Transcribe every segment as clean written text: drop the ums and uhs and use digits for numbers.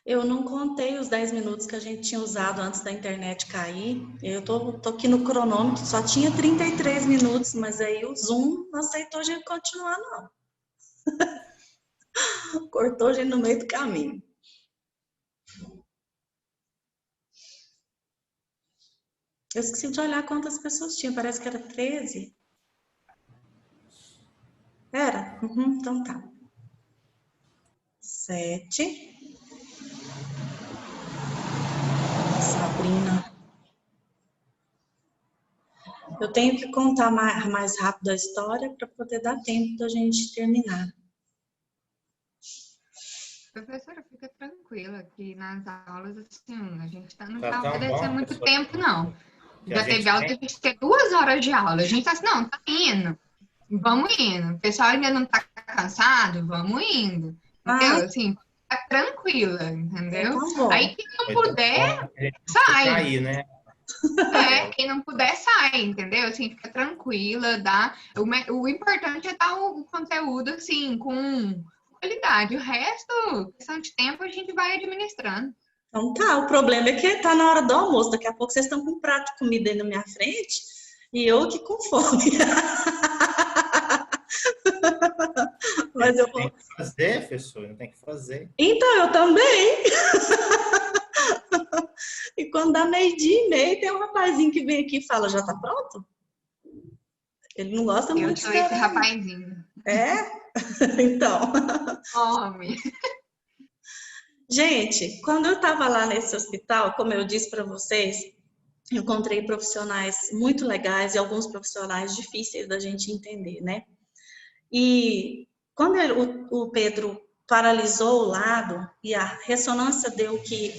Eu não contei os 10 minutos que a gente tinha usado antes da internet cair. Eu tô aqui no cronômetro, só tinha 33 minutos, mas aí o Zoom não aceitou a gente continuar, não. Cortou a gente no meio do caminho. Eu esqueci de olhar quantas pessoas tinha, parece que era 13. Era? Uhum, então tá. 7. Sabrina. Eu tenho que contar mais rápido a história para poder dar tempo da gente terminar. Professora, fica tranquila que nas aulas, assim, a gente não Tá tá tão obedecendo bom, muito professora, tempo, não. que a Já gente teve aula que a gente tem 2 horas de aula. A gente tá assim, não, tá indo. Vamos indo. O pessoal ainda não tá cansado, vamos indo. Ah, Entendeu? Assim, tá tranquila, então entendeu? tá bom. Aí quem não foi tão puder, bom que a gente sai. cair, né? É, Quem não puder, sai, entendeu? Assim, fica tranquila, dá. O importante é dar o conteúdo, assim, com qualidade. O resto, questão de tempo, a gente vai administrando. Então tá, o problema é que tá na hora do almoço. Daqui a pouco vocês estão com um prato de comida aí na minha frente e eu aqui com fome. a Mas eu gente tem vou. que fazer, professor, não tem que fazer. Então, eu também. E quando dá 12:30, tem um rapazinho que vem aqui e fala: já tá pronto? Ele não gosta Eu muito de sou esse esperar. rapazinho. É? Então. Homem. Gente, quando eu estava lá nesse hospital, como eu disse para vocês, eu encontrei profissionais muito legais e alguns profissionais difíceis da gente entender, né? E quando o Pedro paralisou o lado e a ressonância deu que,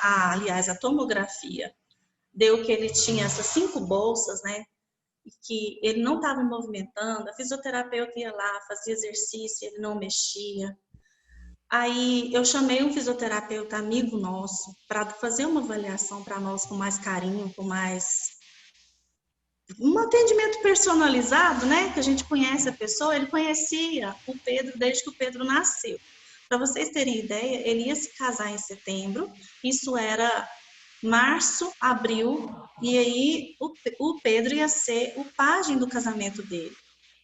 aliás, a tomografia deu que ele tinha essas 5 bolsas, né? E que ele não estava movimentando, a fisioterapeuta ia lá, fazia exercício, ele não mexia. Aí eu chamei um fisioterapeuta amigo nosso para fazer uma avaliação para nós com mais carinho, com mais um atendimento personalizado, né? Que a gente conhece a pessoa, ele conhecia o Pedro desde que o Pedro nasceu. Para vocês terem ideia, ele ia se casar em setembro, isso era março, abril, e aí o Pedro ia ser o pajem do casamento dele.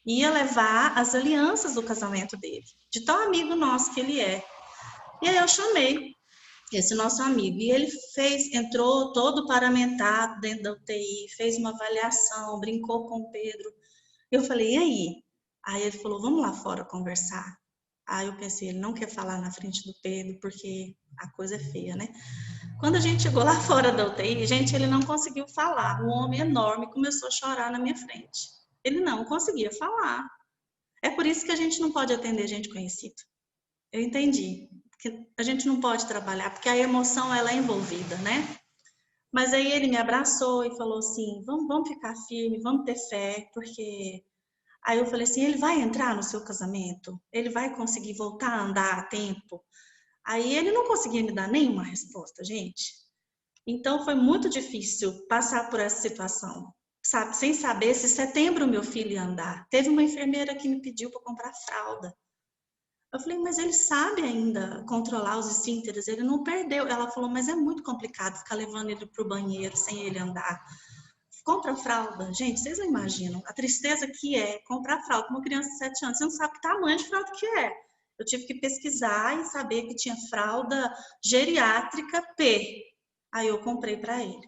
Ia levar as alianças do casamento dele, de tão amigo nosso que ele é. E aí eu chamei esse nosso amigo, e ele entrou todo paramentado dentro da UTI, fez uma avaliação, brincou com o Pedro. Eu falei, e aí? Aí ele falou, vamos lá fora conversar. Aí eu pensei, ele não quer falar na frente do Pedro, porque a coisa é feia, né? Quando a gente chegou lá fora da UTI, gente, ele não conseguiu falar. Um homem enorme começou a chorar na minha frente. Ele não conseguia falar. É por isso que a gente não pode atender gente conhecida. Eu entendi que a gente não pode trabalhar, porque a emoção ela é envolvida, né? Mas aí ele me abraçou e falou assim, vamos ficar firme, vamos ter fé, porque... Aí eu falei assim, ele vai entrar no seu casamento? Ele vai conseguir voltar a andar a tempo? Aí ele não conseguia me dar nenhuma resposta, gente. Então foi muito difícil passar por essa situação, sabe? Sem saber se setembro meu filho ia andar. Teve uma enfermeira que me pediu para comprar fralda. Eu falei, mas ele sabe ainda controlar os esfínteres, ele não perdeu. Ela falou, mas é muito complicado ficar levando ele para o banheiro sem ele andar. Compra fralda. Gente, vocês não imaginam a tristeza que é comprar fralda para uma criança de 7 anos. Você não sabe que tamanho de fralda que é. Eu tive que pesquisar e saber que tinha fralda geriátrica P. Aí eu comprei para ele.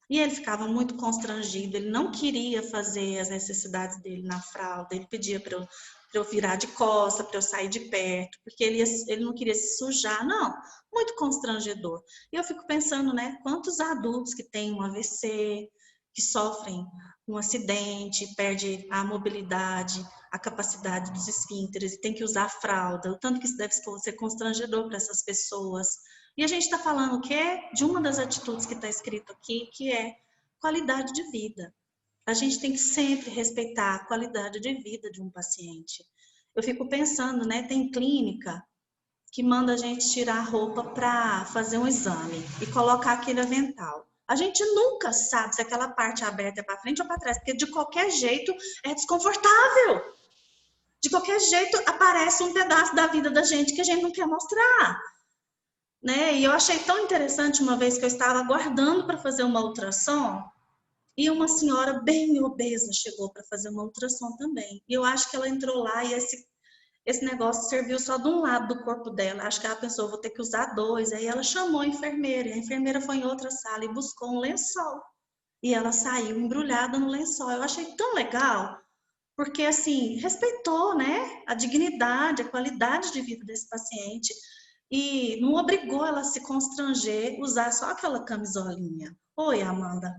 E ele ficava muito constrangido, ele não queria fazer as necessidades dele na fralda, ele pedia para eu virar de costa, para eu sair de perto, porque ele não queria se sujar, não, muito constrangedor. E eu fico pensando, né, quantos adultos que têm um AVC, que sofrem um acidente, perde a mobilidade, a capacidade dos esfínteres e tem que usar fralda, o tanto que isso deve ser constrangedor para essas pessoas. E a gente está falando o quê? De uma das atitudes que está escrito aqui, que é qualidade de vida. A gente tem que sempre respeitar a qualidade de vida de um paciente. Eu fico pensando, né? Tem clínica que manda a gente tirar a roupa para fazer um exame e colocar aquele avental. A gente nunca sabe se aquela parte aberta é para frente ou para trás, porque de qualquer jeito é desconfortável. De qualquer jeito aparece um pedaço da vida da gente que a gente não quer mostrar. né? E eu achei tão interessante uma vez que eu estava aguardando para fazer uma ultrassom e uma senhora bem obesa chegou para fazer uma ultrassom também. E eu acho que ela entrou lá e esse negócio serviu só de um lado do corpo dela. Acho que ela pensou, vou ter que usar dois. Aí ela chamou a enfermeira. E a enfermeira foi em outra sala e buscou um lençol. E ela saiu embrulhada no lençol. Eu achei tão legal, porque assim, respeitou, né, a dignidade, a qualidade de vida desse paciente e não obrigou ela a se constranger, usar só aquela camisolinha. Oi, Amanda.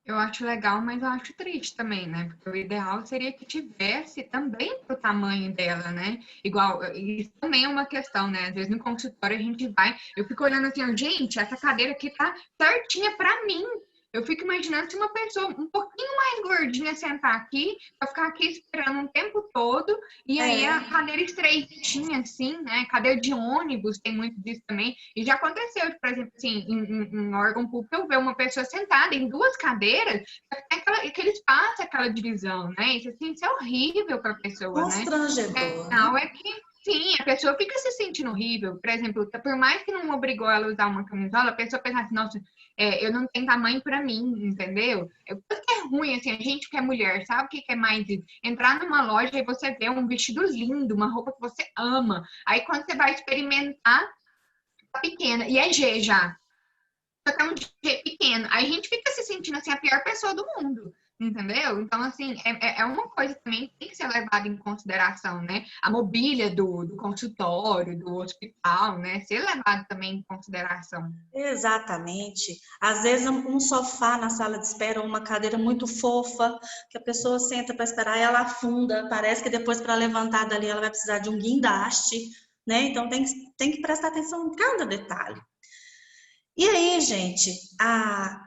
Eu acho legal, mas eu acho triste também, né? Porque o ideal seria que tivesse também pro tamanho dela, né? Igual, isso também é uma questão, né? Às vezes no consultório a gente vai, eu fico olhando assim, ó, gente, essa cadeira aqui tá certinha pra mim. Eu fico imaginando se uma pessoa um pouquinho mais gordinha sentar aqui, pra ficar aqui esperando um tempo todo, e aí a É, cadeira estreitinha, assim, né? Cadeira de ônibus, tem muito disso também. E já aconteceu, por exemplo, assim, em órgão público, eu ver uma pessoa sentada em duas cadeiras, tem aquele espaço, aquela divisão, né? Isso, assim, isso é horrível para a pessoa, né? constrangedor, né? Não, é que, sim, a pessoa fica se sentindo horrível. Por exemplo, por mais que não obrigou ela a usar uma camisola, a pessoa pensa assim, nossa, eu não tenho tamanho para mim, entendeu? É ruim, assim, a gente que é mulher, sabe o que é mais isso? Entrar numa loja e você vê um vestido lindo, uma roupa que você ama. Aí quando você vai experimentar, tá pequena. E é G já. Só que é um G pequeno. Aí a gente fica se sentindo assim a pior pessoa do mundo. Entendeu? Então, assim, é uma coisa também que tem que ser levada em consideração, né? A mobília do consultório, do hospital, né? Ser levado também em consideração. Exatamente. Às vezes um sofá na sala de espera, ou uma cadeira muito fofa, que a pessoa senta para esperar e ela afunda. Parece que depois para levantar dali ela vai precisar de um guindaste, né? Então tem que prestar atenção em cada detalhe. E aí, gente,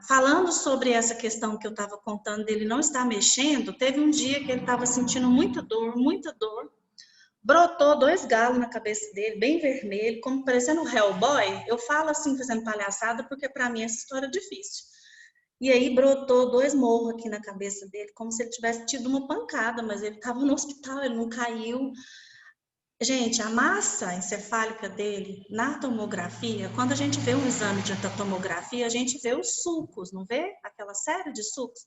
falando sobre essa questão que eu estava contando dele não estar mexendo, teve um dia que ele estava sentindo muita dor. Brotou dois galos na cabeça dele, bem vermelho, como parecendo um Hellboy. Eu falo assim, fazendo palhaçada, porque para mim essa história é difícil. E aí brotou dois morros aqui na cabeça dele, como se ele tivesse tido uma pancada, mas ele estava no hospital, ele não caiu. Gente, a massa encefálica dele, na tomografia, quando a gente vê um exame de tomografia, a gente vê os sulcos, não vê? Aquela série de sulcos.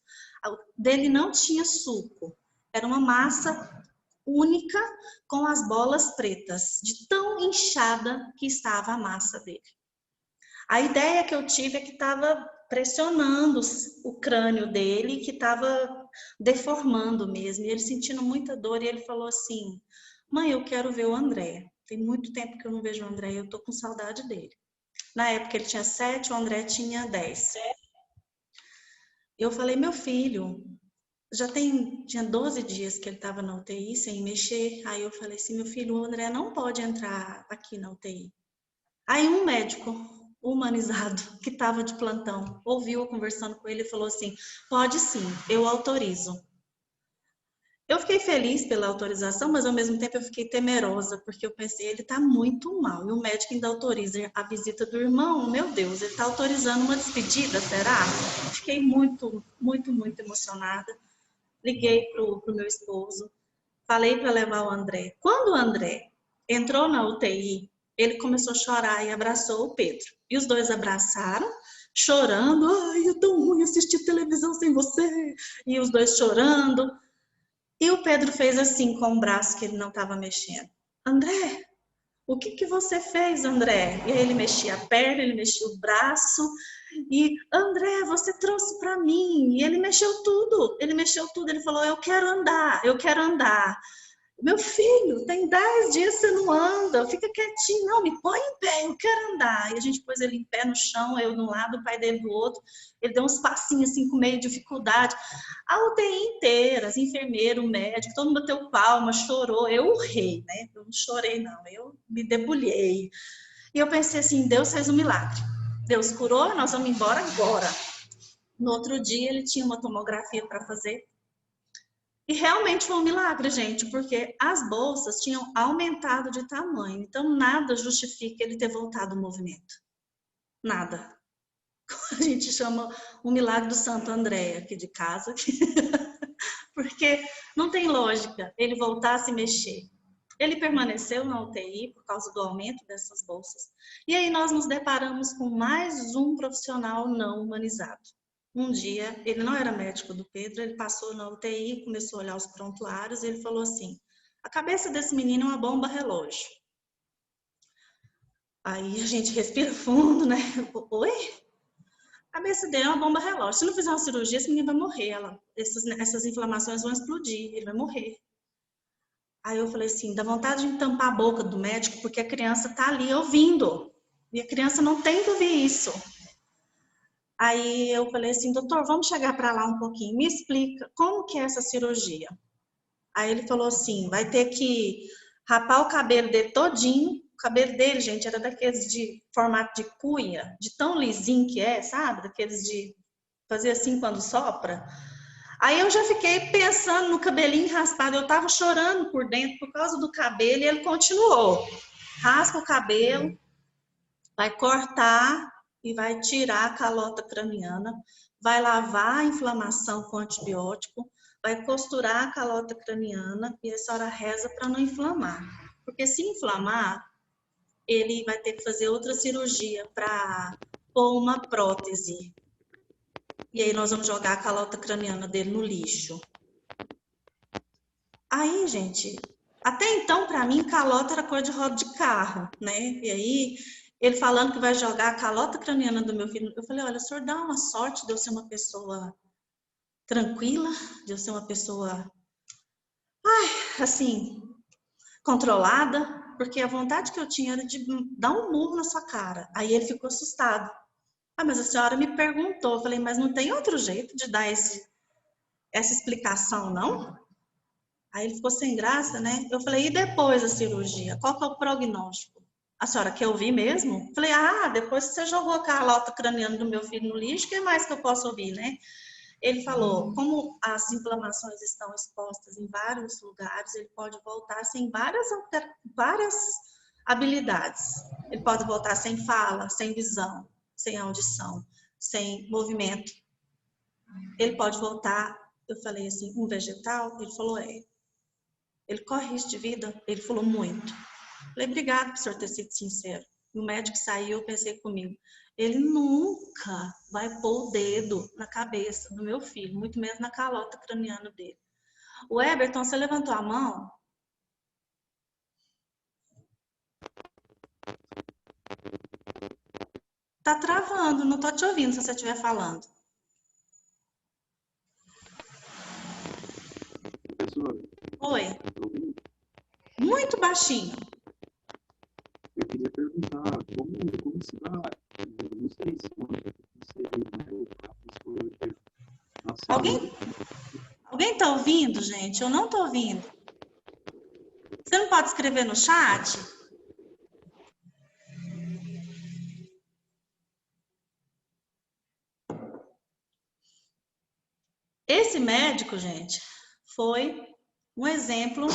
O dele não tinha sulco, era uma massa única com as bolas pretas, de tão inchada que estava a massa dele. A ideia que eu tive é que estava pressionando o crânio dele, que estava deformando mesmo, e ele sentindo muita dor, e ele falou assim, mãe, eu quero ver o André. Tem muito tempo que eu não vejo o André, eu tô com saudade dele. Na época ele tinha 7, o André tinha 10. Eu falei, meu filho, tinha 12 dias que ele estava na UTI sem mexer. Aí eu falei assim, meu filho, o André não pode entrar aqui na UTI. Aí um médico humanizado que estava de plantão ouviu eu conversando com ele e falou assim, pode sim, eu autorizo. Eu fiquei feliz pela autorização, mas ao mesmo tempo eu fiquei temerosa, porque eu pensei, ele está muito mal. E o médico ainda autoriza a visita do irmão. Meu Deus, ele está autorizando uma despedida, será? Fiquei muito emocionada. Liguei pro meu esposo, falei para levar o André. Quando o André entrou na UTI, ele começou a chorar e abraçou o Pedro. E os dois abraçaram, chorando. Ai, é tão ruim assistir televisão sem você. E os dois chorando. E o Pedro fez assim com o braço que ele não estava mexendo. André, o que você fez, André? E aí ele mexia a perna, ele mexia o braço. E, André, você trouxe para mim. E ele mexeu tudo. Ele falou, eu quero andar, eu quero andar. Meu filho, tem 10 dias que você não anda, fica quietinho. Não, me põe em pé, eu quero andar. E a gente pôs ele em pé no chão, eu de um lado, o pai dele do outro. Ele deu uns passinhos assim, com meio dificuldade. A UTI inteira, as enfermeiras, o médico, todo mundo bateu palma, chorou. Eu urrei, né? Eu não chorei, não. Eu me debulhei. E eu pensei assim, Deus fez um milagre. Deus curou, nós vamos embora agora. No outro dia, ele tinha uma tomografia para fazer. E realmente foi um milagre, gente, porque as bolsas tinham aumentado de tamanho. Então, nada justifica ele ter voltado ao movimento. Nada. A gente chama o milagre do Santo André aqui de casa. Porque não tem lógica ele voltar a se mexer. Ele permaneceu na UTI por causa do aumento dessas bolsas. E aí nós nos deparamos com mais um profissional não humanizado. Um dia, ele não era médico do Pedro, ele passou na UTI, começou a olhar os prontuários e ele falou assim: a cabeça desse menino é uma bomba relógio. Aí a gente respira fundo, né? Oi? A cabeça dele é uma bomba relógio. Se não fizer uma cirurgia, esse menino vai morrer. Essas inflamações vão explodir, ele vai morrer. Aí eu falei assim, dá vontade de tampar a boca do médico, porque a criança tá ali ouvindo. E a criança não tem que ouvir isso. Aí eu falei assim, doutor, vamos chegar para lá um pouquinho. Me explica como que é essa cirurgia. Aí ele falou assim, vai ter que rapar o cabelo dele todinho. O cabelo dele, gente, era daqueles de formato de cuia, de tão lisinho que é, sabe? Daqueles de fazer assim quando sopra. Aí eu já fiquei pensando no cabelinho raspado, eu tava chorando por dentro por causa do cabelo e ele continuou. Raspa o cabelo, vai cortar e vai tirar a calota craniana, vai lavar a inflamação com antibiótico, vai costurar a calota craniana e a senhora reza para não inflamar. Porque se inflamar, ele vai ter que fazer outra cirurgia para pôr uma prótese. E aí nós vamos jogar a calota craniana dele no lixo. Aí, gente, até então, para mim, calota era cor de roda de carro, né? E aí, ele falando que vai jogar a calota craniana do meu filho, eu falei, olha, o senhor dá uma sorte de eu ser uma pessoa tranquila, de eu ser uma pessoa, assim, controlada, porque a vontade que eu tinha era de dar um murro na sua cara. Aí ele ficou assustado. Ah, mas a senhora me perguntou, eu falei, mas não tem outro jeito de dar essa explicação, não? Aí ele ficou sem graça, né? Eu falei, e depois da cirurgia? Qual que é o prognóstico? A senhora quer ouvir mesmo? Eu falei, depois que você jogou a calota craniana do meu filho no lixo, o que mais que eu posso ouvir, né? Ele falou, como as inflamações estão expostas em vários lugares, ele pode voltar sem várias habilidades. Ele pode voltar sem fala, sem visão, sem audição, sem movimento. Ele pode voltar, eu falei assim, um vegetal? Ele falou, Ele corre risco de vida? Ele falou, muito. Eu falei, obrigado por o senhor ter sido sincero. E o médico saiu, eu pensei comigo, ele nunca vai pôr o dedo na cabeça do meu filho, muito menos na calota craniana dele. O Eberton, você levantou a mão? Tá travando, não tô te ouvindo se você estiver falando. Oi. Muito baixinho. Eu queria perguntar como se dá, não sei se Alguém tá ouvindo, gente? Eu não tô ouvindo. Você não pode escrever no chat? Esse médico, gente, foi um exemplo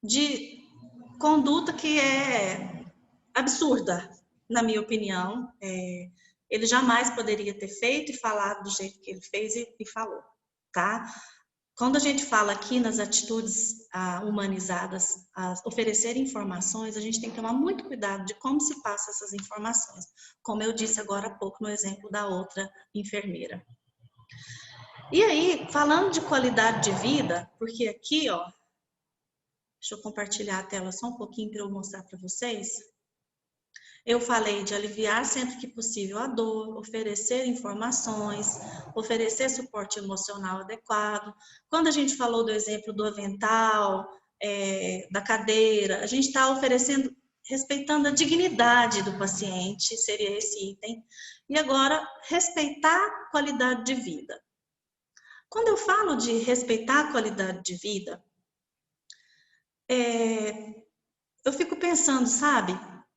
de conduta que é absurda, na minha opinião. Ele jamais poderia ter feito e falado do jeito que ele fez e falou, tá? Quando a gente fala aqui nas atitudes humanizadas, oferecer informações, a gente tem que tomar muito cuidado de como se passa essas informações, como eu disse agora há pouco no exemplo da outra enfermeira. E aí, falando de qualidade de vida, porque aqui, ó, deixa eu compartilhar a tela só um pouquinho para eu mostrar para vocês. Eu falei de aliviar sempre que possível a dor, oferecer informações, oferecer suporte emocional adequado. Quando a gente falou do exemplo do avental, da cadeira, a gente está oferecendo, respeitando a dignidade do paciente, seria esse item. E agora, respeitar a qualidade de vida. Quando eu falo de respeitar a qualidade de vida, eu fico pensando, sabe?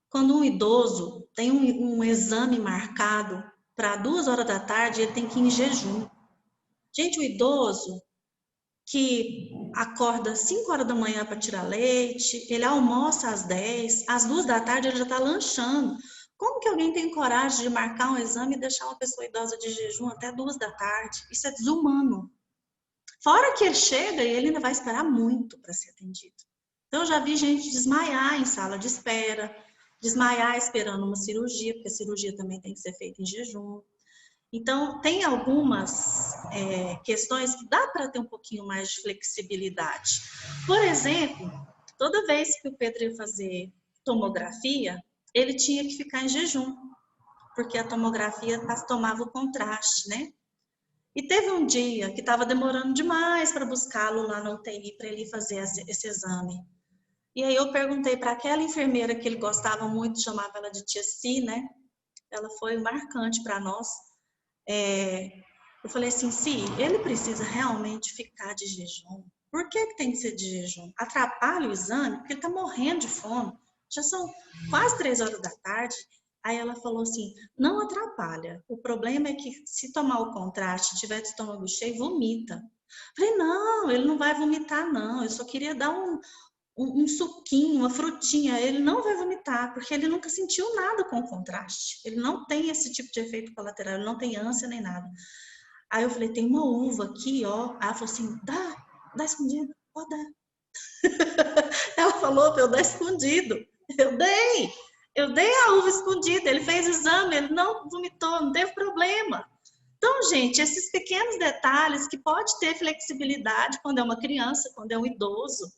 Quando um idoso tem um exame marcado para 2 horas da tarde, ele tem que ir em jejum. Gente, o idoso que acorda às 5 horas da manhã para tirar leite, ele almoça às 10, às 2 da tarde ele já está lanchando. Como que alguém tem coragem de marcar um exame e deixar uma pessoa idosa de jejum até 2 da tarde? Isso é desumano. Fora que ele chega e ele ainda vai esperar muito para ser atendido. Então, eu já vi gente desmaiar em sala de espera, desmaiar esperando uma cirurgia, porque a cirurgia também tem que ser feita em jejum. Então, tem algumas questões que dá para ter um pouquinho mais de flexibilidade. Por exemplo, toda vez que o Pedro ia fazer tomografia, ele tinha que ficar em jejum, porque a tomografia tomava o contraste, né? E teve um dia que estava demorando demais para buscá-lo lá na UTI para ele fazer esse exame. E aí eu perguntei para aquela enfermeira que ele gostava muito, chamava ela de Tia Si, né? Ela foi marcante para nós. Eu falei assim, Si, ele precisa realmente ficar de jejum? Por que tem que ser de jejum? Atrapalha o exame? Porque ele está morrendo de fome. Já são quase 3 horas da tarde. Aí ela falou assim, não atrapalha. O problema é que se tomar o contraste, tiver de estômago cheio, vomita. Falei, não, ele não vai vomitar, não. Eu só queria dar um suquinho, uma frutinha. Ele não vai vomitar, porque ele nunca sentiu nada com o contraste. Ele não tem esse tipo de efeito colateral, ele não tem ânsia nem nada. Aí eu falei, tem uma uva aqui, ó. Aí ela falou assim, dá escondido, pode dar. Ela falou para eu dar escondido. Eu dei a uva escondida, ele fez exame, ele não vomitou, não teve problema. Então, gente, esses pequenos detalhes que pode ter flexibilidade quando é uma criança, quando é um idoso,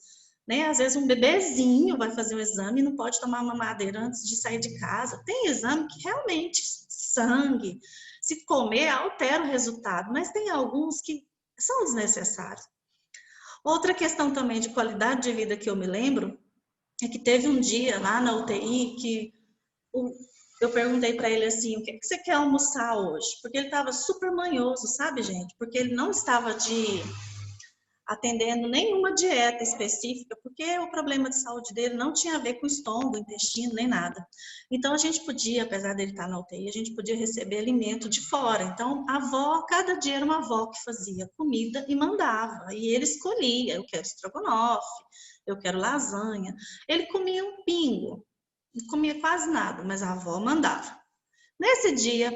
né? Às vezes um bebezinho vai fazer um exame e não pode tomar uma mamadeira antes de sair de casa. Tem exame que realmente, sangue, se comer, altera o resultado, mas tem alguns que são desnecessários. Outra questão também de qualidade de vida que eu me lembro é que teve um dia lá na UTI que eu perguntei para ele assim, o que você quer almoçar hoje? Porque ele estava super manhoso, sabe, gente? Porque ele não estava atendendo nenhuma dieta específica, porque o problema de saúde dele não tinha a ver com o estômago, intestino, nem nada. Então, a gente podia, apesar dele estar na UTI, a gente podia receber alimento de fora. Então, a avó, cada dia era uma avó que fazia comida e mandava. E ele escolhia, eu quero estrogonofe, eu quero lasanha. Ele comia um pingo, não comia quase nada, mas a avó mandava. Nesse dia,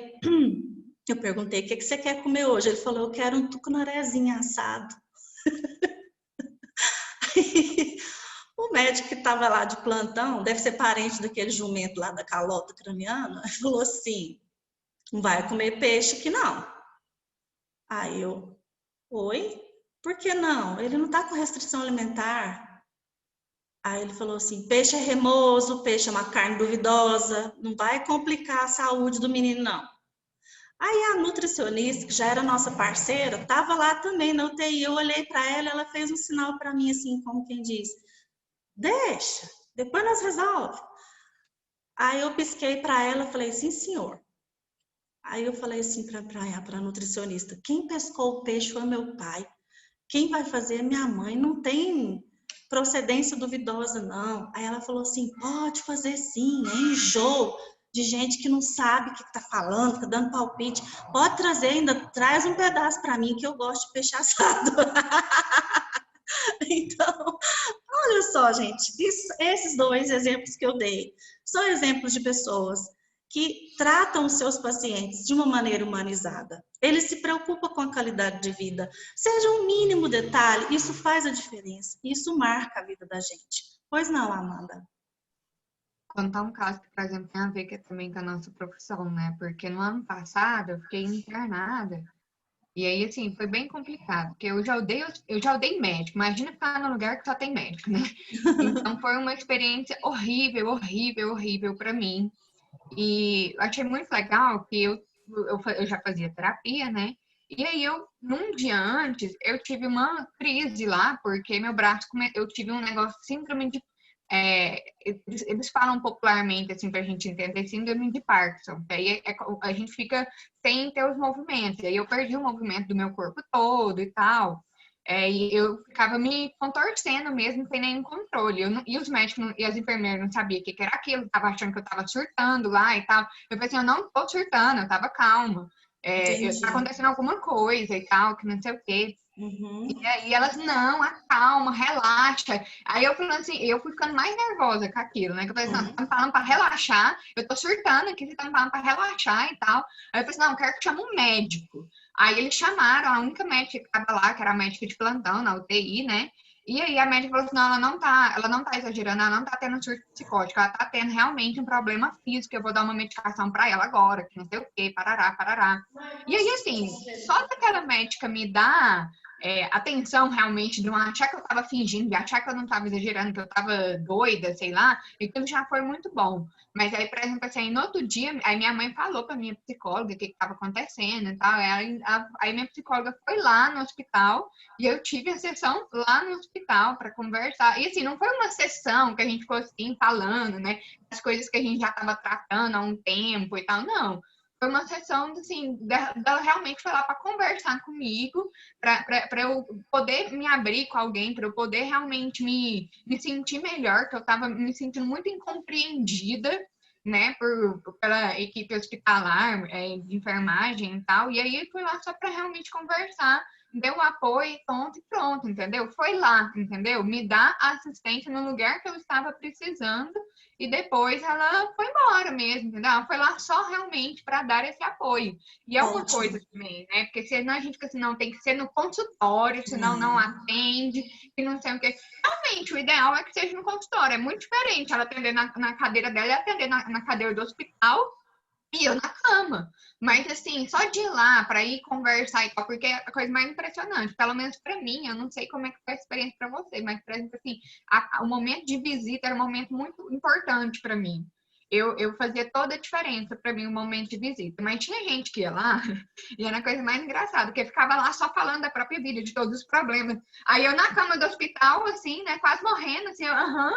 eu perguntei, o que você quer comer hoje? Ele falou, eu quero um tucunarezinho assado. O médico que estava lá de plantão, deve ser parente daquele jumento lá da calota craniana, falou assim, não vai comer peixe aqui não. Aí eu, oi? Por que não? Ele não está com restrição alimentar. Aí ele falou assim, peixe é remoso, peixe é uma carne duvidosa, não vai complicar a saúde do menino não. Aí a nutricionista, que já era nossa parceira, estava lá também na UTI. Eu olhei para ela, ela fez um sinal para mim, assim, como quem diz, deixa, depois nós resolvemos. Aí eu pisquei para ela e falei, sim, senhor. Aí eu falei assim para a nutricionista, quem pescou o peixe foi meu pai. Quem vai fazer é minha mãe, não tem procedência duvidosa, não. Aí ela falou assim, pode fazer sim, é enjoo de gente que não sabe o que está falando, está dando palpite. Pode trazer, ainda traz um pedaço para mim, que eu gosto de peixe assado. Então, olha só, gente, esses 2 exemplos que eu dei são exemplos de pessoas que tratam os seus pacientes de uma maneira humanizada. Eles se preocupam com a qualidade de vida. Seja um mínimo detalhe, isso faz a diferença. Isso marca a vida da gente. Pois não, Amanda? Contar um caso que, por exemplo, tem a ver também com a nossa profissão, né? Porque no ano passado eu fiquei internada. E aí, assim, foi bem complicado, porque eu já odeio médico. Imagina ficar num lugar que só tem médico, né? Então, foi uma experiência horrível, horrível, horrível para mim. E eu achei muito legal que eu já fazia terapia, né? E aí, num dia antes, eu tive uma crise lá, porque meu braço, eu tive um negócio, síndrome de eles falam popularmente, assim, pra gente entender, síndrome de Parkinson, que aí a gente fica sem ter os movimentos, e aí eu perdi o movimento do meu corpo todo e tal, e eu ficava me contorcendo mesmo, sem nenhum controle, e os médicos e as enfermeiras não sabiam o que era aquilo, tava achando que eu tava surtando lá e tal, eu falei assim, eu não tô surtando, eu tava calma, tá acontecendo alguma coisa e tal, que não sei o quê. Uhum. E aí elas, não, acalma, relaxa. Aí eu falando assim, eu fui ficando mais nervosa com aquilo, né? Que eu falei assim, não, você tá me falando pra relaxar, eu tô surtando aqui, você tá me falando pra relaxar e tal. Aí eu falei assim, não, eu quero que chame um médico. Aí eles chamaram a única médica que tava lá, que era a médica de plantão, na UTI, né? E aí a médica falou assim, não, ela não tá exagerando, ela não tá tendo surto psicótico, ela tá tendo realmente um problema físico, eu vou dar uma medicação pra ela agora, que não sei o quê, parará, parará. E aí, assim, só daquela médica me dar atenção realmente, de não achar que eu tava fingindo, de achar que eu não tava exagerando, que eu tava doida, sei lá, aquilo já foi muito bom. Mas aí, por exemplo, assim, no outro dia, aí minha mãe falou pra minha psicóloga o que estava acontecendo e tal. Aí minha psicóloga foi lá no hospital e eu tive a sessão lá no hospital para conversar. E assim, não foi uma sessão que a gente ficou assim falando, né? As coisas que a gente já estava tratando há um tempo e tal, não. Foi uma sessão, assim, dela realmente foi lá para conversar comigo, para eu poder me abrir com alguém, para eu poder realmente me sentir melhor, que eu estava me sentindo muito incompreendida, né, pela equipe hospitalar, de enfermagem e tal. E aí fui lá só para realmente conversar, deu apoio, ponto e pronto, entendeu? Foi lá, entendeu? Me dá assistência no lugar que eu estava precisando e depois ela foi embora mesmo, entendeu? Ela foi lá só realmente para dar esse apoio. E é uma Ótimo. coisa também, né? Porque senão a gente fica assim, não, tem que ser no consultório, senão não atende, e não sei o quê. Realmente, o ideal é que seja no consultório. É muito diferente ela atender na cadeira dela e atender na cadeira do hospital e eu na cama. Mas, assim, só de ir lá para ir conversar e tal, porque é a coisa mais impressionante, pelo menos para mim, eu não sei como é que foi a experiência para você, mas, por exemplo, assim, o momento de visita era um momento muito importante para mim. Eu fazia toda a diferença para mim o momento de visita. Mas tinha gente que ia lá e era a coisa mais engraçada, que ficava lá só falando da própria vida, de todos os problemas. Aí eu na cama do hospital, assim, né, quase morrendo, assim, aham,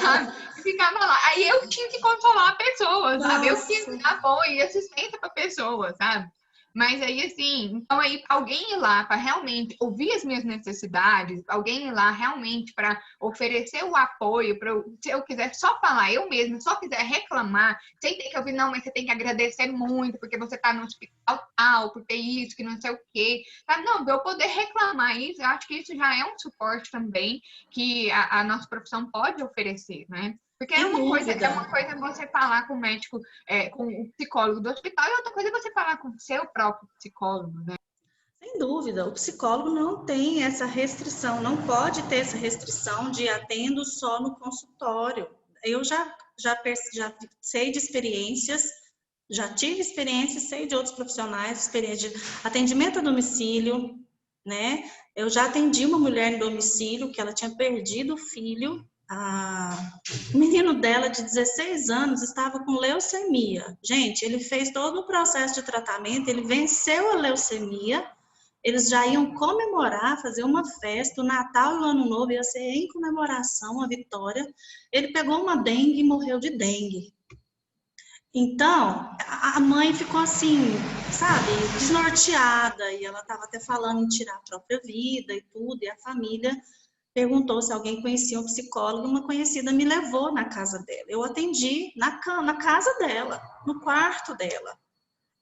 sabe? Ficava lá. Aí eu tinha que consolar a pessoa, sabe? Eu tinha que dar apoio e assistência para a pessoa, sabe? Mas aí, assim, então aí alguém ir lá para realmente ouvir as minhas necessidades, alguém ir lá realmente para oferecer o apoio, para se eu quiser só falar, eu mesma, só quiser reclamar, sem ter que ouvir, não, mas você tem que agradecer muito, porque você está no hospital tal, porque isso, que não sei o quê. Sabe? Não, eu poder reclamar isso, eu acho que isso já é um suporte também que a nossa profissão pode oferecer, né? Porque é uma coisa você falar com o médico, com o psicólogo do hospital, e outra coisa é você falar com o seu próprio psicólogo, né? Sem dúvida, o psicólogo não tem essa restrição, não pode ter essa restrição de atendo só no consultório. Eu já sei de experiências, já tive experiência, sei de outros profissionais, experiência de atendimento a domicílio, né? Eu já atendi uma mulher em domicílio que ela tinha perdido o filho. O menino dela, de 16 anos, estava com leucemia. Gente, ele fez todo o processo de tratamento, ele venceu a leucemia, eles já iam comemorar, fazer uma festa, o Natal e o Ano Novo ia ser em comemoração, a vitória. Ele pegou uma dengue e morreu de dengue. Então, a mãe ficou assim, sabe, desnorteada, e ela estava até falando em tirar a própria vida e tudo, e a família perguntou se alguém conhecia um psicólogo, uma conhecida me levou na casa dela. Eu atendi na casa dela, no quarto dela.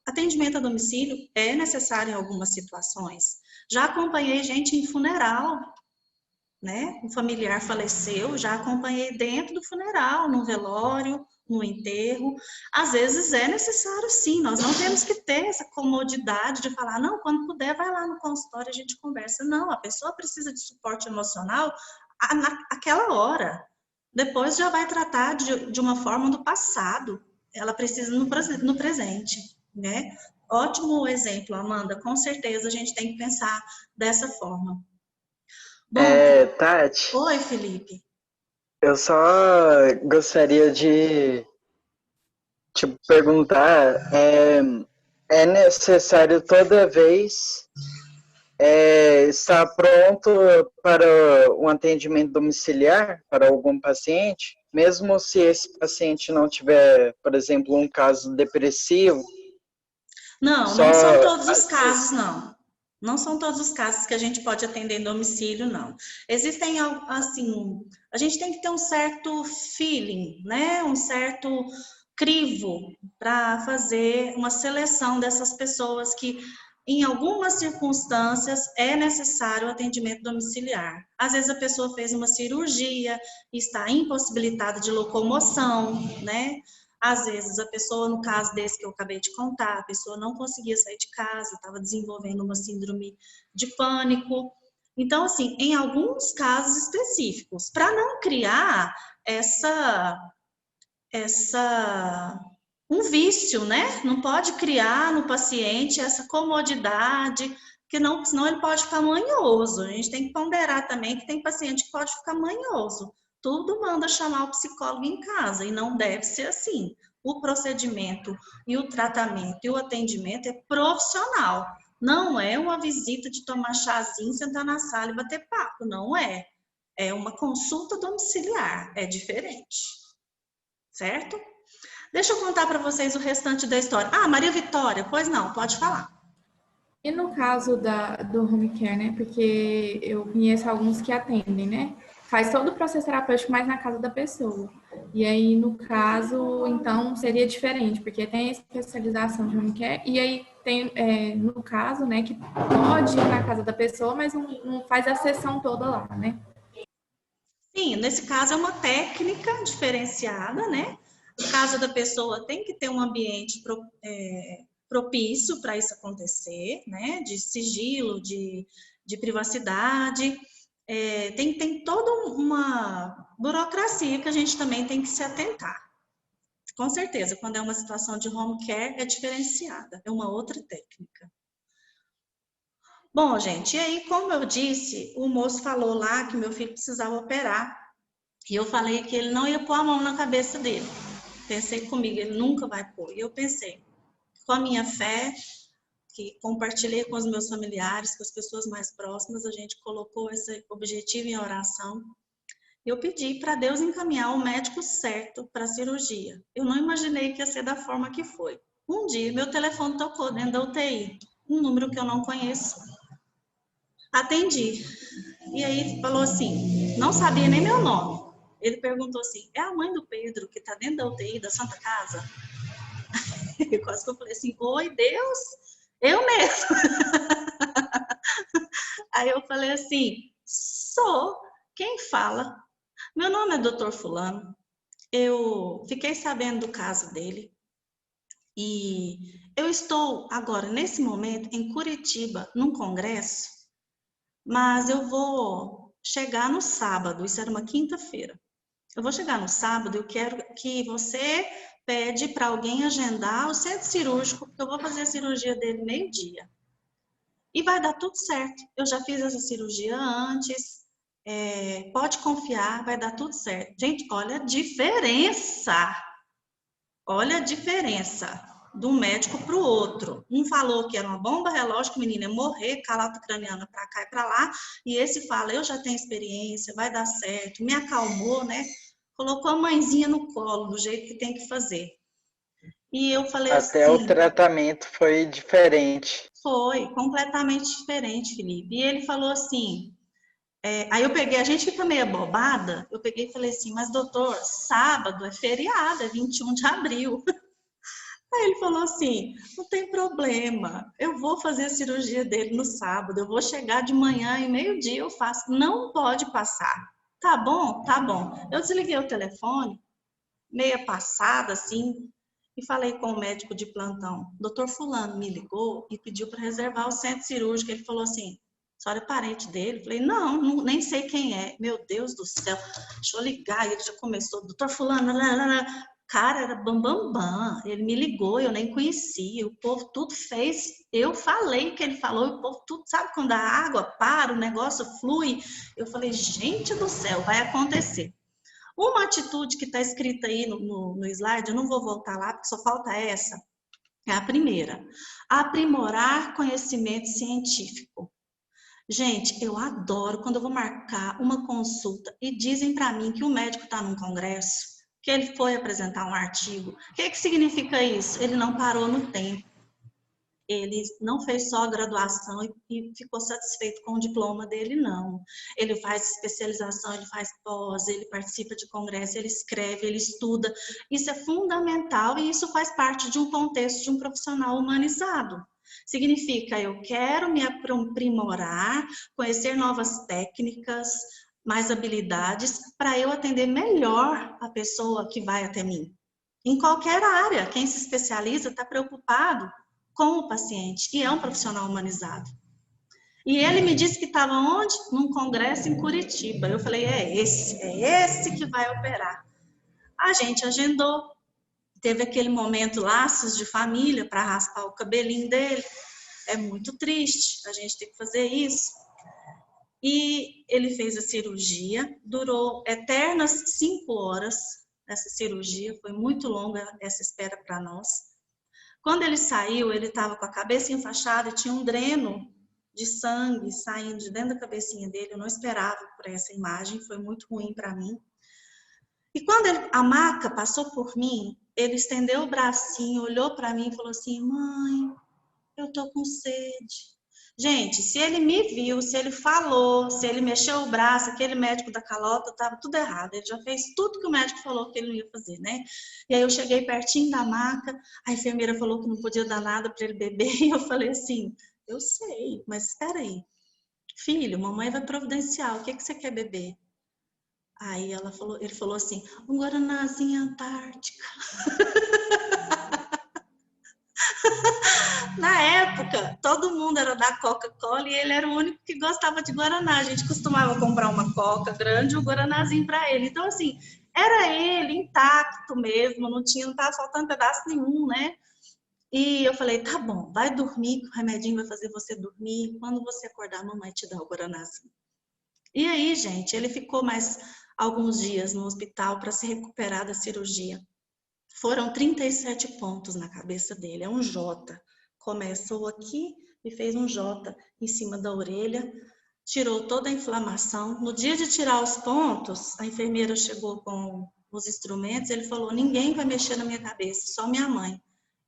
Atendimento a domicílio é necessário em algumas situações. Já acompanhei gente em funeral, né? Um familiar faleceu, já acompanhei dentro do funeral, no velório, no enterro. Às vezes é necessário sim, nós não temos que ter essa comodidade de falar, não, quando puder vai lá no consultório, a gente conversa. Não, a pessoa precisa de suporte emocional naquela hora. Depois já vai tratar de uma forma do passado. Ela precisa no presente, né? Ótimo exemplo, Amanda. Com certeza a gente tem que pensar dessa forma. Bom, Tati, oi, Felipe. eu só gostaria de te perguntar, é necessário toda vez estar pronto para um atendimento domiciliar para algum paciente, mesmo se esse paciente não tiver, por exemplo, um caso depressivo? Não são todos os casos, não. Não são todos os casos que a gente pode atender em domicílio, não. Existem, assim, a gente tem que ter um certo feeling, né? Um certo crivo para fazer uma seleção dessas pessoas que em algumas circunstâncias, é necessário o atendimento domiciliar. Às vezes a pessoa fez uma cirurgia, está impossibilitada de locomoção, né? Às vezes a pessoa, no caso desse que eu acabei de contar, a pessoa não conseguia sair de casa, estava desenvolvendo uma síndrome de pânico. Então, assim, em alguns casos específicos, para não criar um vício, né? Não pode criar no paciente essa comodidade, que não, senão ele pode ficar manhoso. A gente tem que ponderar também que tem paciente que pode ficar manhoso. Tudo manda chamar o psicólogo em casa e não deve ser assim. O procedimento e o tratamento e o atendimento é profissional. Não é uma visita de tomar chazinho, sentar na sala e bater papo. Não é. É uma consulta domiciliar. É diferente. Certo? Deixa eu contar para vocês o restante da história. Ah, Maria Vitória, pois não, pode falar. E no caso do home care, né? Porque eu conheço alguns que atendem, né? Faz todo o processo terapêutico mais na casa da pessoa. E aí, no caso, então, seria diferente, porque tem a especialização de home care, e aí tem, no caso, né, que pode ir na casa da pessoa, mas não faz a sessão toda lá, né? Sim, nesse caso é uma técnica diferenciada, né? A casa da pessoa tem que ter um ambiente propício para isso acontecer, né? De sigilo, de privacidade. Tem toda uma burocracia que a gente também tem que se atentar. Com certeza, quando é uma situação de home care, é diferenciada, é uma outra técnica. Bom, gente, e aí, como eu disse, o moço falou lá que meu filho precisava operar, e eu falei que ele não ia pôr a mão na cabeça dele. Pensei comigo, ele nunca vai pôr. E eu pensei, com a minha fé, que compartilhei com os meus familiares, com as pessoas mais próximas, a gente colocou esse objetivo em oração. Eu pedi para Deus encaminhar o médico certo para a cirurgia. Eu não imaginei que ia ser da forma que foi. Um dia, meu telefone tocou dentro da UTI, um número que eu não conheço. Atendi. E aí falou assim, não sabia nem meu nome. Ele perguntou assim, é a mãe do Pedro que está dentro da UTI da Santa Casa? Eu quase que eu falei assim, oi Deus, eu mesmo. Aí eu falei assim, sou, quem fala? Meu nome é Dr. Fulano, eu fiquei sabendo do caso dele e eu estou agora, nesse momento, em Curitiba, num congresso, mas eu vou chegar no sábado, isso era uma quinta-feira. Eu vou chegar no sábado, eu quero que você pede para alguém agendar o centro cirúrgico, porque eu vou fazer a cirurgia dele meio-dia. E vai dar tudo certo. Eu já fiz essa cirurgia antes, pode confiar, vai dar tudo certo. Gente, olha a diferença. Olha a diferença de um médico para o outro. Um falou que era uma bomba relógio, que o menino ia morrer, calota craniana para cá e para lá, e esse fala, eu já tenho experiência, vai dar certo, me acalmou, né? Colocou a mãezinha no colo, do jeito que tem que fazer. E eu falei Até assim... o tratamento foi diferente. Foi, completamente diferente, Felipe. E ele falou assim... aí eu peguei, a gente fica meio abobada, eu peguei e falei assim, mas doutor, sábado é feriado, é 21 de abril. Aí ele falou assim, não tem problema, eu vou fazer a cirurgia dele no sábado, eu vou chegar de manhã e meio-dia eu faço, não pode passar. Tá bom? Tá bom. Eu desliguei o telefone, meia passada assim, e falei com o médico de plantão. Doutor Fulano me ligou e pediu para reservar o centro cirúrgico. Ele falou assim, a senhora é parente dele? Eu falei, não, nem sei quem é. Meu Deus do céu, deixa eu ligar. E ele já começou, doutor Fulano, cara, era bambambam. Ele me ligou, eu nem conhecia. O povo tudo fez. Eu falei o que ele falou, o povo tudo, sabe quando a água para, o negócio flui? Eu falei, gente do céu, vai acontecer. Uma atitude que está escrita aí no slide, eu não vou voltar lá, porque só falta essa, é a primeira. Aprimorar conhecimento científico. Gente, eu adoro quando eu vou marcar uma consulta e dizem para mim que o médico está num congresso, que ele foi apresentar um artigo. O que significa isso? Ele não parou no tempo. Ele não fez só a graduação e ficou satisfeito com o diploma dele, não. Ele faz especialização, ele faz pós, ele participa de congresso, ele escreve, ele estuda. Isso é fundamental e isso faz parte de um contexto de um profissional humanizado. Significa, eu quero me aprimorar, conhecer novas técnicas, mais habilidades, para eu atender melhor a pessoa que vai até mim. Em qualquer área, quem se especializa está preocupado com o paciente, e é um profissional humanizado. E ele me disse que estava onde? Num congresso em Curitiba. Eu falei, é esse que vai operar. A gente agendou, teve aquele momento laços de família para raspar o cabelinho dele. É muito triste a gente ter que fazer isso. E ele fez a cirurgia, durou eternas 5 horas essa cirurgia, foi muito longa essa espera para nós. Quando ele saiu, ele estava com a cabeça enfaixada e tinha um dreno de sangue saindo de dentro da cabecinha dele. Eu não esperava por essa imagem, foi muito ruim para mim. E quando a maca passou por mim, ele estendeu o bracinho, olhou para mim e falou assim, mãe, eu tô com sede. Gente, se ele me viu, se ele falou, se ele mexeu o braço, aquele médico da calota, estava tudo errado. Ele já fez tudo que o médico falou que ele não ia fazer, né? E aí eu cheguei pertinho da maca, a enfermeira falou que não podia dar nada para ele beber, e eu falei assim, eu sei, mas espera aí. Filho, mamãe vai providenciar, o que você quer beber? Aí ele falou assim, um guaranazinho Antártica. Na época, todo mundo era da Coca-Cola e ele era o único que gostava de Guaraná. A gente costumava comprar uma Coca grande e um Guaranazinho para ele. Então, assim, era ele intacto mesmo, não estava faltando pedaço nenhum, né? E eu falei, tá bom, vai dormir, que o remedinho vai fazer você dormir. Quando você acordar, a mamãe te dá o Guaranazinho. E aí, gente, ele ficou mais alguns dias no hospital para se recuperar da cirurgia. Foram 37 pontos na cabeça dele, é um J. Começou aqui e fez um J em cima da orelha, tirou toda a inflamação. No dia de tirar os pontos, a enfermeira chegou com os instrumentos, ele falou, ninguém vai mexer na minha cabeça, só minha mãe.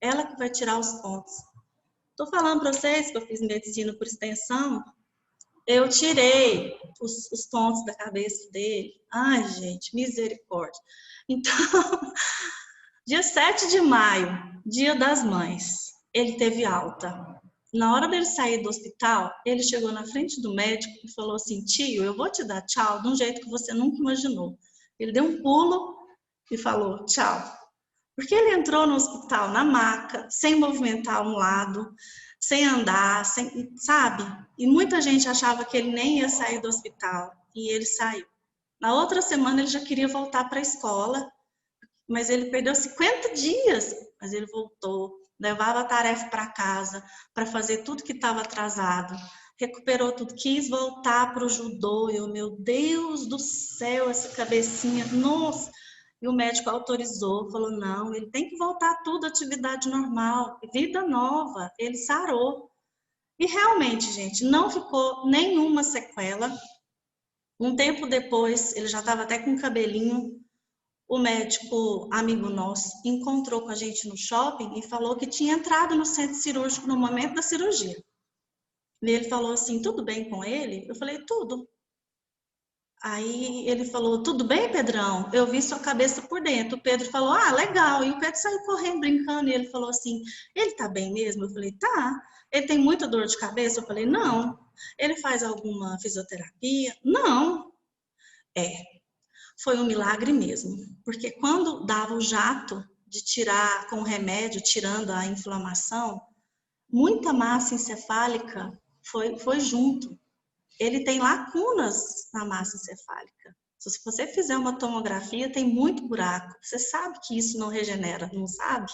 Ela que vai tirar os pontos. Estou falando para vocês que eu fiz medicina por extensão, eu tirei os pontos da cabeça dele. Ai, gente, misericórdia. Então, dia 7 de maio, dia das mães, ele teve alta. Na hora dele sair do hospital, ele chegou na frente do médico e falou assim, tio, eu vou te dar tchau de um jeito que você nunca imaginou. Ele deu um pulo e falou tchau. Porque ele entrou no hospital na maca, sem movimentar um lado, sem andar, sabe? E muita gente achava que ele nem ia sair do hospital, e ele saiu. Na outra semana ele já queria voltar para a escola, mas ele perdeu 50 dias, mas ele voltou, levava a tarefa para casa, para fazer tudo que estava atrasado, recuperou tudo, quis voltar para o judô, eu, meu Deus do céu, essa cabecinha, nossa! E o médico autorizou, falou, não, ele tem que voltar tudo à atividade normal, vida nova, ele sarou. E realmente, gente, não ficou nenhuma sequela. Um tempo depois, ele já estava até com cabelinho, o médico amigo nosso encontrou com a gente no shopping e falou que tinha entrado no centro cirúrgico no momento da cirurgia. E ele falou assim, tudo bem com ele? Eu falei, tudo. Aí ele falou, tudo bem, Pedrão? Eu vi sua cabeça por dentro. O Pedro falou, ah, legal. E o Pedro saiu correndo, brincando. E ele falou assim, ele tá bem mesmo? Eu falei, tá. Ele tem muita dor de cabeça? Eu falei, não. Ele faz alguma fisioterapia? Não. Foi um milagre mesmo. Porque quando dava o jato de tirar com o remédio, tirando a inflamação, muita massa encefálica foi junto. Ele tem lacunas na massa encefálica. Se você fizer uma tomografia, tem muito buraco. Você sabe que isso não regenera, não sabe?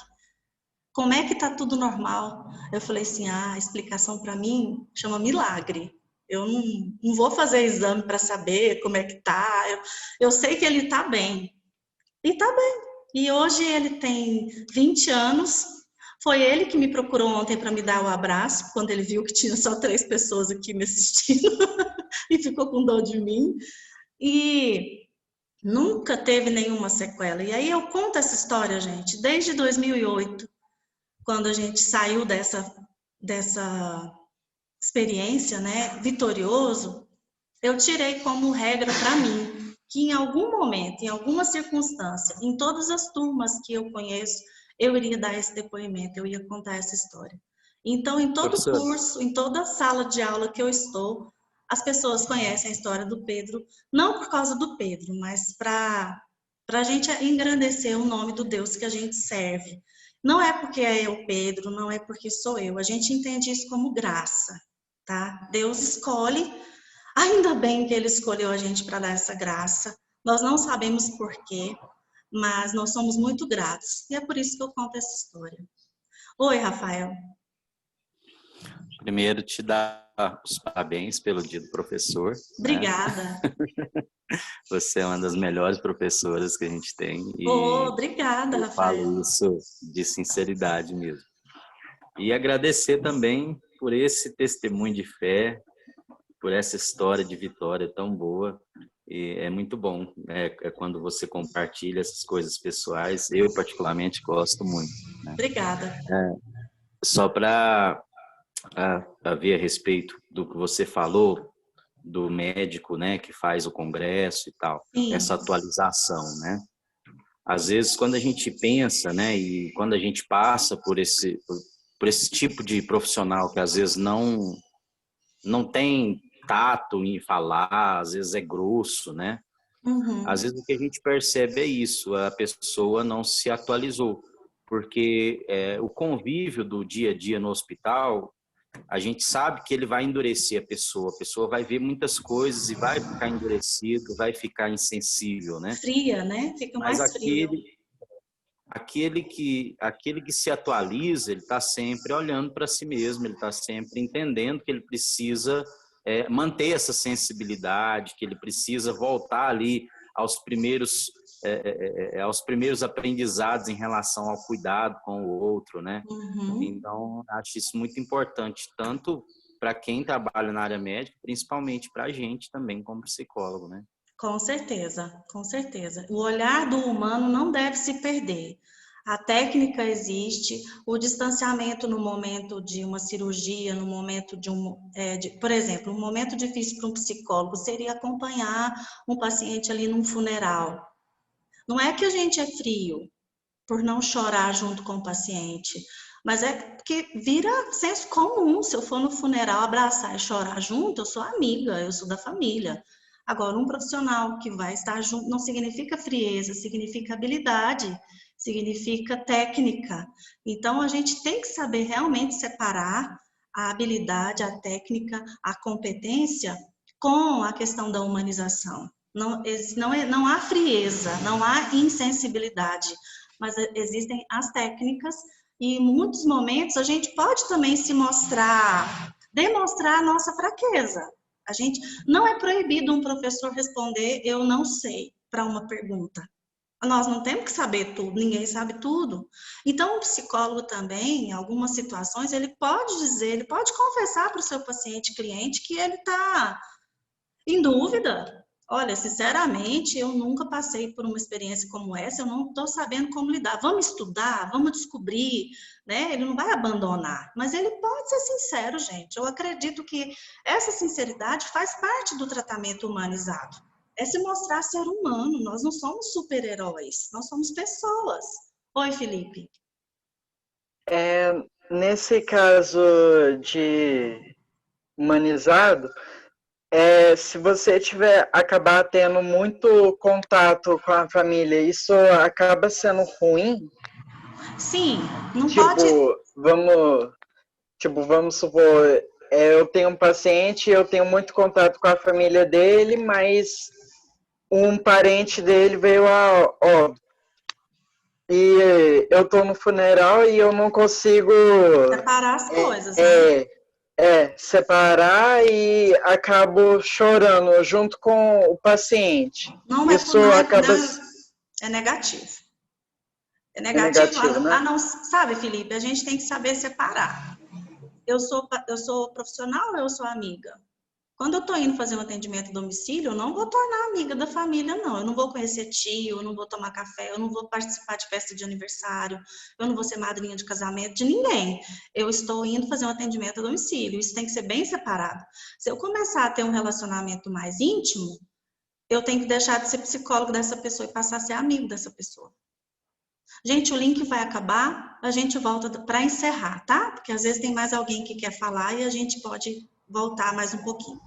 Como é que tá tudo normal? Eu falei assim, a explicação para mim chama milagre. Eu não vou fazer exame para saber como é que tá. Eu sei que ele tá bem. E tá bem. E hoje ele tem 20 anos. Foi ele que me procurou ontem para me dar o abraço, quando ele viu que tinha só 3 pessoas aqui me assistindo e ficou com dor de mim. E nunca teve nenhuma sequela. E aí eu conto essa história, gente, desde 2008, quando a gente saiu dessa experiência, né, vitorioso, eu tirei como regra para mim que em algum momento, em alguma circunstância, em todas as turmas que eu conheço, eu iria dar esse depoimento, eu ia contar essa história. Então, em todo Professora, curso, em toda sala de aula que eu estou, as pessoas conhecem a história do Pedro, não por causa do Pedro, mas para a gente engrandecer o nome do Deus que a gente serve. Não é porque é eu, Pedro, não é porque sou eu. A gente entende isso como graça, tá? Deus escolhe, ainda bem que Ele escolheu a gente para dar essa graça. Nós não sabemos por quê, mas nós somos muito gratos. E é por isso que eu conto essa história. Oi, Rafael. primeiro te dar os parabéns pelo Dia do Professor, né? Obrigada. Você é uma das melhores professoras que a gente tem e Obrigada, eu Rafael. falo isso de sinceridade mesmo. E agradecer também por esse testemunho de fé, por essa história de vitória tão boa. E é muito bom, né? É quando você compartilha essas coisas pessoais. Eu, particularmente, gosto muito, né? Obrigada. Só para ver a respeito do que você falou, do médico, né, que faz o congresso e tal, Sim. essa atualização, né? Às vezes, quando a gente pensa, né, e quando a gente passa por esse tipo de profissional que às vezes não tem tato em falar, às vezes é grosso, né? Uhum. Às vezes o que a gente percebe é isso, a pessoa não se atualizou, porque o convívio do dia a dia no hospital, a gente sabe que ele vai endurecer a pessoa vai ver muitas coisas e vai ficar endurecido, vai ficar insensível, né? Fria, né? Fica Mas mais frio. aquele que se atualiza, ele está sempre olhando para si mesmo, ele está sempre entendendo que ele precisa manter essa sensibilidade, que ele precisa voltar ali aos primeiros aprendizados em relação ao cuidado com o outro, né? Uhum. Então, acho isso muito importante, tanto para quem trabalha na área médica, principalmente para a gente também, como psicólogo, né? Com certeza, com certeza. O olhar do humano não deve se perder. A técnica existe, o distanciamento no momento de uma cirurgia, no momento por exemplo, um momento difícil para um psicólogo seria acompanhar um paciente ali num funeral. Não é que a gente é frio por não chorar junto com o paciente, mas é que vira senso comum. Se eu for no funeral abraçar e chorar junto, eu sou amiga, eu sou da família. Agora, um profissional que vai estar junto não significa frieza, significa habilidade, significa técnica. Então, a gente tem que saber realmente separar a habilidade, a técnica, a competência com a questão da humanização. Não há frieza, não há insensibilidade, mas existem as técnicas e em muitos momentos a gente pode também demonstrar a nossa fraqueza. A gente não é proibido um professor responder eu não sei para uma pergunta. Nós não temos que saber tudo, ninguém sabe tudo. Então, o psicólogo também, em algumas situações, ele pode confessar para o seu paciente, cliente, que ele está em dúvida. Olha, sinceramente, eu nunca passei por uma experiência como essa, eu não estou sabendo como lidar. Vamos estudar, vamos descobrir, né? Ele não vai abandonar, mas ele pode ser sincero, gente. Eu acredito que essa sinceridade faz parte do tratamento humanizado. É se mostrar ser humano, nós não somos super-heróis, nós somos pessoas. Oi, Felipe. Nesse caso de humanizado, se você acabar tendo muito contato com a família, isso acaba sendo ruim? Sim, não pode... Vamos supor, eu tenho um paciente, eu tenho muito contato com a família dele, mas um parente dele veio a óbito. E eu tô no funeral e eu não consigo... separar as coisas, né? Separar e acabo chorando junto com o paciente. Isso acaba... É negativo. É negativo, né? Sabe, Felipe, a gente tem que saber separar. Eu sou profissional ou eu sou amiga? Quando eu estou indo fazer um atendimento a domicílio, eu não vou tornar amiga da família, não. Eu não vou conhecer tio, eu não vou tomar café, eu não vou participar de festa de aniversário, eu não vou ser madrinha de casamento de ninguém. Eu estou indo fazer um atendimento a domicílio. Isso tem que ser bem separado. Se eu começar a ter um relacionamento mais íntimo, eu tenho que deixar de ser psicólogo dessa pessoa e passar a ser amigo dessa pessoa. Gente, o link vai acabar. a gente volta para encerrar, tá? Porque às vezes tem mais alguém que quer falar e a gente pode voltar mais um pouquinho.